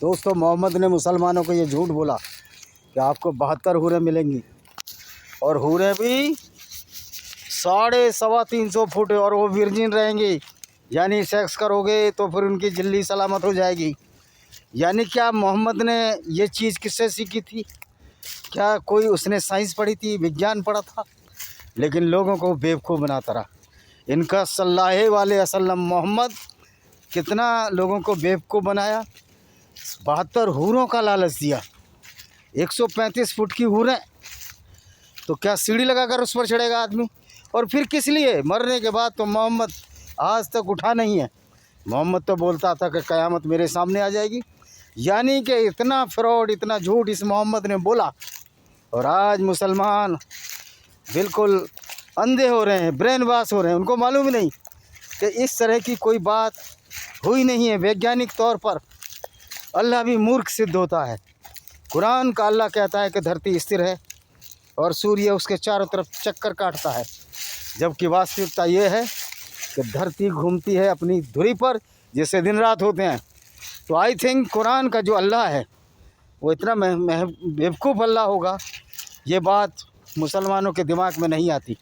दोस्तों, मोहम्मद ने मुसलमानों को ये झूठ बोला कि आपको 72 हूरें मिलेंगी और हूरें भी 350 फुट और वो वर्जिन रहेंगी, यानी सेक्स करोगे तो फिर उनकी जिल्ली सलामत हो जाएगी। यानी क्या मोहम्मद ने ये चीज़ किससे सीखी थी? क्या कोई उसने साइंस पढ़ी थी, विज्ञान पढ़ा था? लेकिन लोगों को बेवकूफ़ बनाता रहा। इनका सल्लल्लाहु अलैहि वसल्लम मोहम्मद कितना लोगों को बेवकूफ़ बनाया। 72 हूरों का लालच दिया, 135 फुट की हूरें, तो क्या सीढ़ी लगाकर उस पर चढ़ेगा आदमी? और फिर किस लिए? मरने के बाद तो मोहम्मद आज तक उठा नहीं है। मोहम्मद तो बोलता था कि क़यामत मेरे सामने आ जाएगी। यानी कि इतना फ्रॉड, इतना झूठ इस मोहम्मद ने बोला, और आज मुसलमान बिल्कुल अंधे हो रहे हैं, ब्रेन वॉश हो रहे हैं। उनको मालूम ही नहीं कि इस तरह की कोई बात हुई नहीं है। वैज्ञानिक तौर पर अल्लाह भी मूर्ख सिद्ध होता है। कुरान का अल्लाह कहता है कि धरती स्थिर है और सूर्य उसके चारों तरफ चक्कर काटता है, जबकि वास्तविकता ये है कि धरती घूमती है अपनी धुरी पर, जैसे दिन रात होते हैं। तो आई थिंक कुरान का जो अल्लाह है वो इतना बेवकूफ़ अल्लाह होगा, ये बात मुसलमानों के दिमाग में नहीं आती।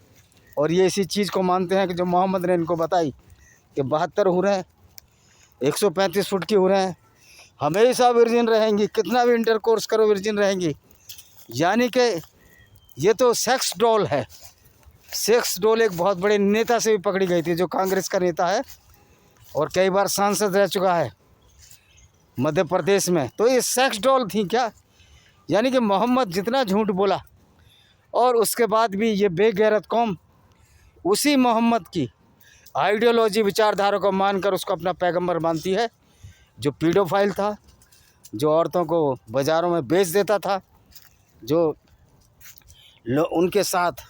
और ये इसी चीज़ को मानते हैं कि जो मोहम्मद ने इनको बताई कि 72 हूरें, 135 फुट की हूरें हमेशा वर्जिन रहेंगी, कितना भी इंटरकोर्स करो वर्जिन रहेंगी। यानी कि ये तो सेक्स डॉल है। सेक्स डॉल एक बहुत बड़े नेता से भी पकड़ी गई थी, जो कांग्रेस का नेता है और कई बार सांसद रह चुका है मध्य प्रदेश में। तो ये सेक्स डॉल थी क्या? यानी कि मोहम्मद जितना झूठ बोला, और उसके बाद भी ये बेगैरत कौम उसी मोहम्मद की आइडियोलॉजी, विचारधारा को मानकर उसको अपना पैगंबर मानती है, जो पीडोफाइल था, जो औरतों को बाज़ारों में बेच देता था, जो उनके साथ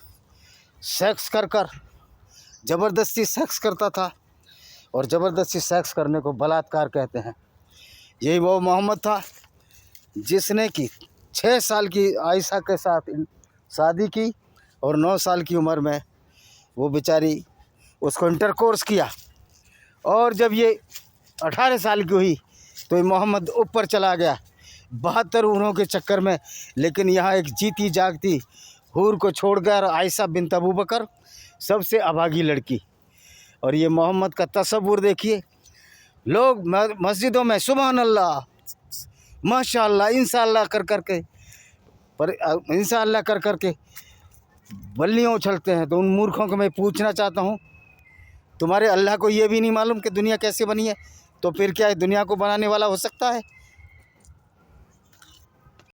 सेक्स कर ज़बरदस्ती सेक्स करता था, और ज़बरदस्ती सेक्स करने को बलात्कार कहते हैं। यही वो मोहम्मद था जिसने कि 6 साल की आयशा के साथ शादी की और 9 साल की उम्र में वो बेचारी उसको इंटरकोर्स किया, और जब ये 18 साल की हुई तो ये मोहम्मद ऊपर चला गया 72 हूरों के चक्कर में। लेकिन यहाँ एक जीती जागती हूर को छोड़कर आयशा बिन्त अबू बकर सबसे अभागी लड़की। और ये मोहम्मद का तसव्वुर देखिए, लोग मस्जिदों में सुभान अल्लाह, माशाअल्लाह, इंशाअल्लाह कर करके बल्लियाँ उछलते हैं। तो उन मूर्खों को मैं पूछना चाहता हूँ, तुम्हारे अल्लाह को ये भी नहीं मालूम कि दुनिया कैसे बनी है? तो फिर क्या दुनिया को बनाने वाला हो सकता है?